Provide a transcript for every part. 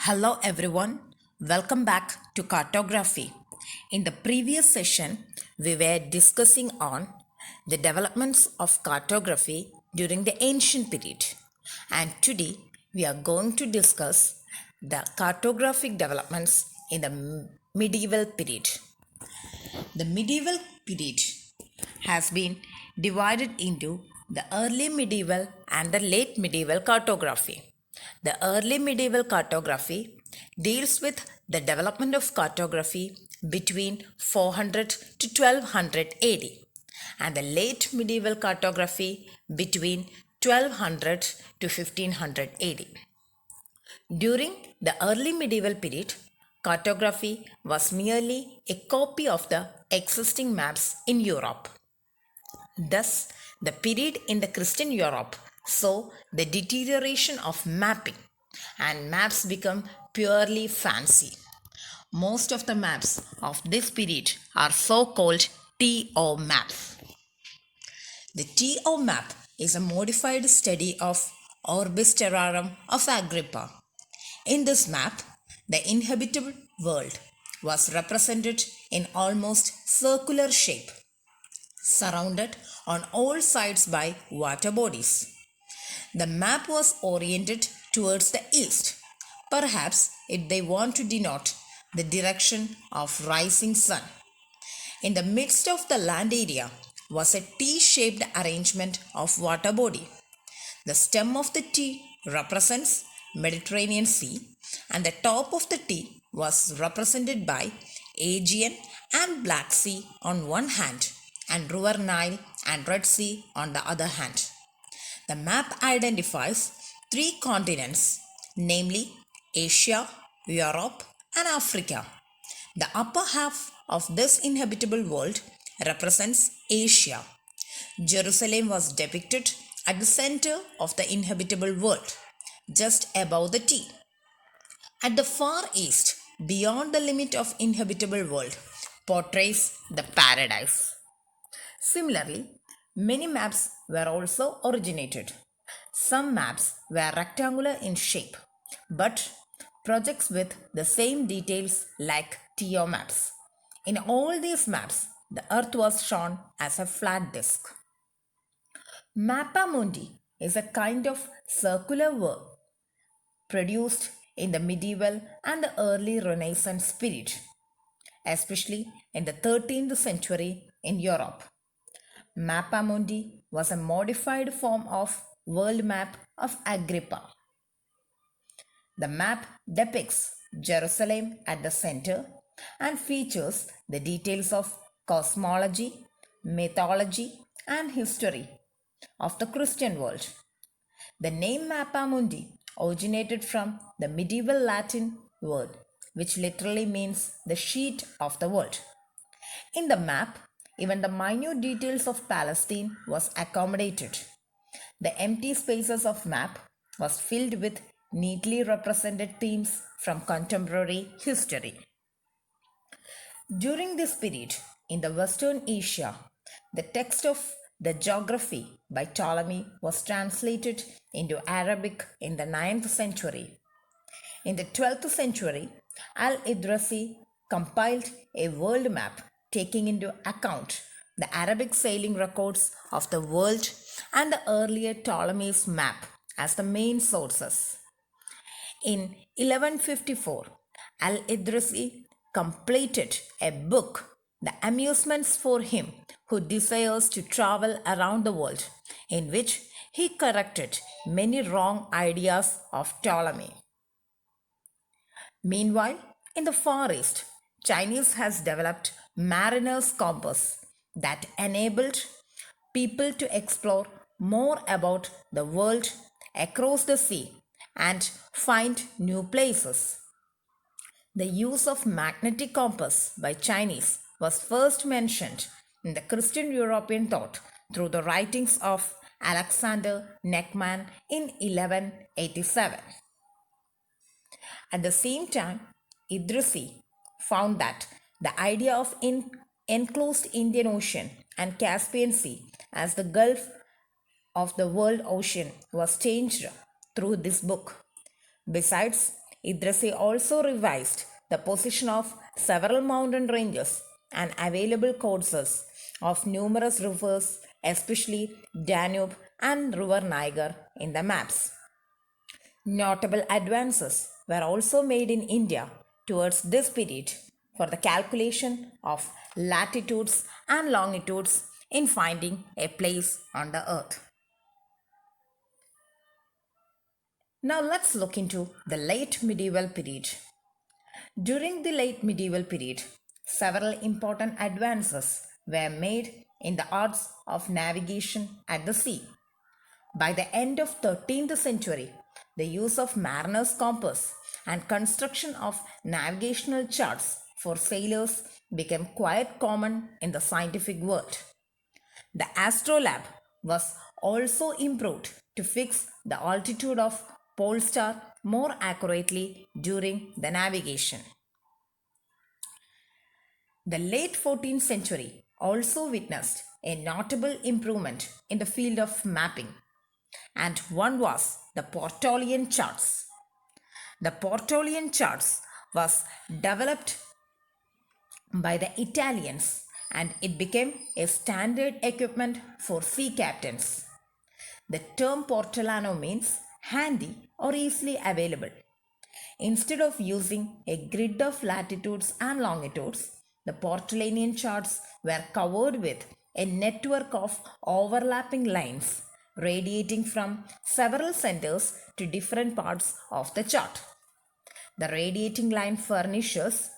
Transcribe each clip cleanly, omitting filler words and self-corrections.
Hello everyone, welcome back to cartography. In the previous session, we were discussing on the developments of cartography during the ancient period. And today we are going to discuss the cartographic developments in the medieval period. The medieval period has been divided into the early medieval and the late medieval cartography. The early medieval cartography deals with the development of cartography between 400 to 1200 AD, and the late medieval cartography between 1200 to 1500 AD. During the early medieval period, cartography was merely a copy of the existing maps in Europe. Thus, the period in the Christian Europe saw the deterioration of mapping, and maps become purely fancy. Most of the maps of this period are so called TO maps. The TO map is a modified study of Orbis Terrarum of Agrippa. In this map, the inhabitable world was represented in almost circular shape, surrounded on all sides by water bodies. The map was oriented towards the east. Perhaps they want to denote the direction of rising sun. In the midst of the land area was a T-shaped arrangement of water body. The stem of the T represents Mediterranean Sea, and the top of the T was represented by Aegean and Black Sea on one hand and River Nile and Red Sea on the other hand. The map identifies three continents, namely Asia, Europe, and Africa. The upper half of this inhabitable world represents Asia. Jerusalem was depicted at the center of the inhabitable world, just above the T. At the far east, beyond the limit of inhabitable world, portrays the paradise. Similarly, many maps were also originated. Some maps were rectangular in shape, but projects with the same details like TO maps. In all these maps, the earth was shown as a flat disk. Mappa mundi is a kind of circular work produced in the medieval and the early Renaissance period, especially in the 13th century in Europe. Mappa mundi was a modified form of world map of Agrippa. The map depicts Jerusalem at the center and features the details of cosmology, mythology, and history of the Christian world. The name Mappa mundi originated from the medieval Latin word, which literally means the sheet of the world. In the map, even the minute details of Palestine was accommodated. The empty spaces of map was filled with neatly represented themes from contemporary history. During this period, in the Western Asia, the text of the geography by Ptolemy was translated into Arabic in the 9th century. In the 12th century, Al-Idrasi compiled a world map taking into account the Arabic sailing records of the world and the earlier Ptolemy's map as the main sources. In 1154, Al-Idrasi completed a book, The Amusements for Him Who Desires to Travel Around the World, in which he corrected many wrong ideas of Ptolemy. Meanwhile, in the Far East, Chinese has developed mariner's compass that enabled people to explore more about the world across the sea and find new places. The use of magnetic compass by Chinese was first mentioned in the Christian European thought through the writings of Alexander Neckman in 1187. At the same time, Idrisi found that the idea of enclosed Indian Ocean and Caspian Sea as the Gulf of the world ocean was changed through this book. Besides, Idrisi also revised the position of several mountain ranges and available courses of numerous rivers, especially Danube and River Niger, in the maps. Notable advances were also made in India towards this period for the calculation of latitudes and longitudes in finding a place on the earth. Now let's look into the late medieval period. During the late medieval period, several important advances were made in the arts of navigation at the sea. By the end of 13th century, the use of mariner's compass and construction of navigational charts for sailors became quite common in the scientific world. The astrolabe was also improved to fix the altitude of pole star more accurately during the navigation. The late 14th century also witnessed a notable improvement in the field of mapping, and one was the Portolian charts. The Portolian charts was developed by the Italians and it became a standard equipment for sea captains. The term Portolano means handy or easily available. Instead of using a grid of latitudes and longitudes, the Portolanian charts were covered with a network of overlapping lines radiating from several centers to different parts of the chart. The radiating line furnishes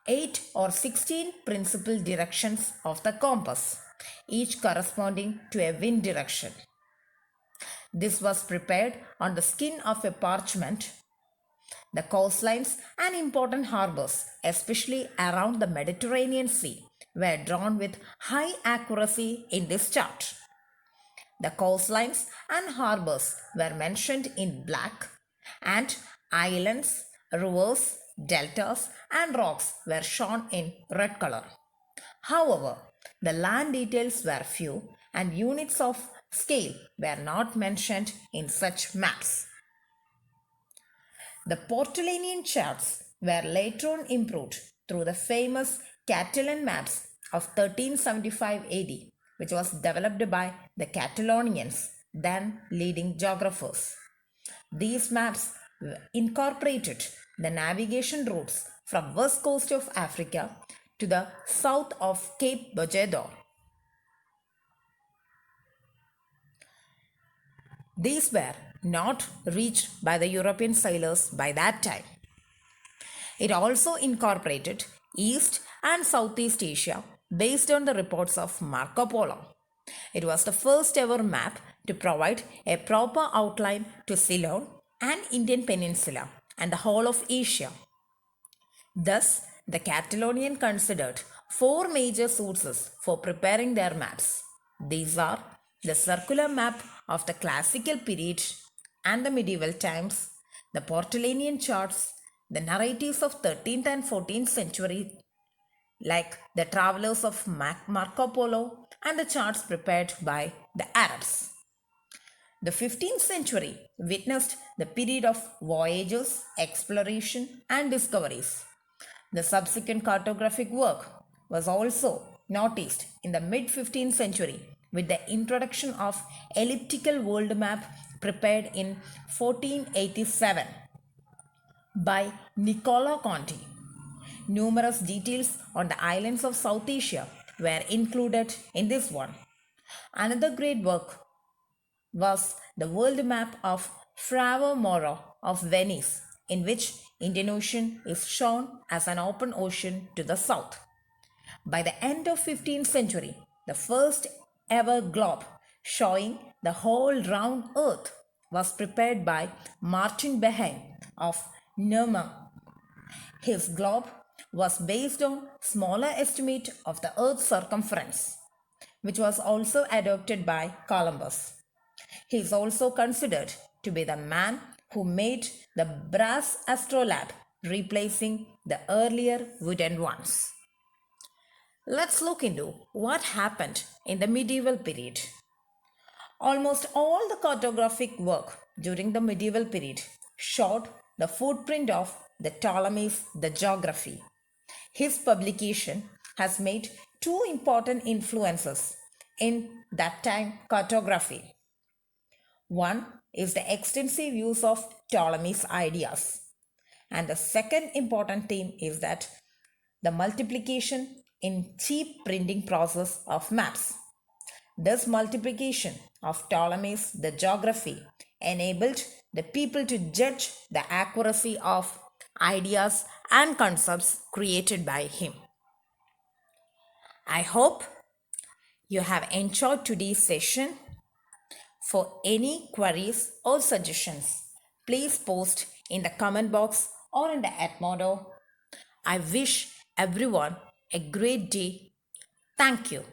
8 or 16 principal directions of the compass, each corresponding to a wind direction. This was prepared on the skin of a parchment. The coastlines and important harbors, especially around the Mediterranean Sea, were drawn with high accuracy in this chart. The coastlines and harbors were mentioned in black, and islands, rivers, deltas, and rocks were shown in red color. However, the land details were few and units of scale were not mentioned in such maps. The Portolanian charts were later on improved through the famous Catalan maps of 1375 AD, which was developed by the Catalonians, then leading geographers. These maps incorporated the navigation routes from west coast of Africa to the south of Cape Bojador. These were not reached by the European sailors by that time. It also incorporated East and Southeast Asia based on the reports of Marco Polo. It was the first ever map to provide a proper outline to Ceylon and Indian Peninsula and the whole of Asia. Thus, the Catalonian considered four major sources for preparing their maps. These are the circular map of the classical period and the medieval times, the Portolanian charts, the narratives of 13th and 14th century like the travelers of Marco Polo, and the charts prepared by the Arabs. The 15th century witnessed the period of voyages, exploration, and discoveries. The subsequent cartographic work was also noticed in the mid 15th century with the introduction of elliptical world map prepared in 1487 by Nicola Conti. Numerous details on the islands of South Asia were included in this one. Another great work was the world map of Fra Moro of Venice, in which Indian Ocean is shown as an open ocean to the south. By the end of 15th century, the first ever globe showing the whole round earth was prepared by Martin Behaim of Neumann. His globe was based on smaller estimate of the earth's circumference, which was also adopted by Columbus. He is also considered to be the man who made the brass astrolabe, replacing the earlier wooden ones. Let's look into what happened in the medieval period. Almost all the cartographic work during the medieval period showed the footprint of the Ptolemy's The Geography. His publication has made two important influences in that time cartography. One is the extensive use of Ptolemy's ideas, and the second important theme is that the multiplication in cheap printing process of maps. This multiplication of Ptolemy's The Geography enabled the people to judge the accuracy of ideas and concepts created by him. I hope you have enjoyed today's session. For any queries or suggestions, please post in the comment box or in the Edmodo. I wish everyone a great day. Thank you.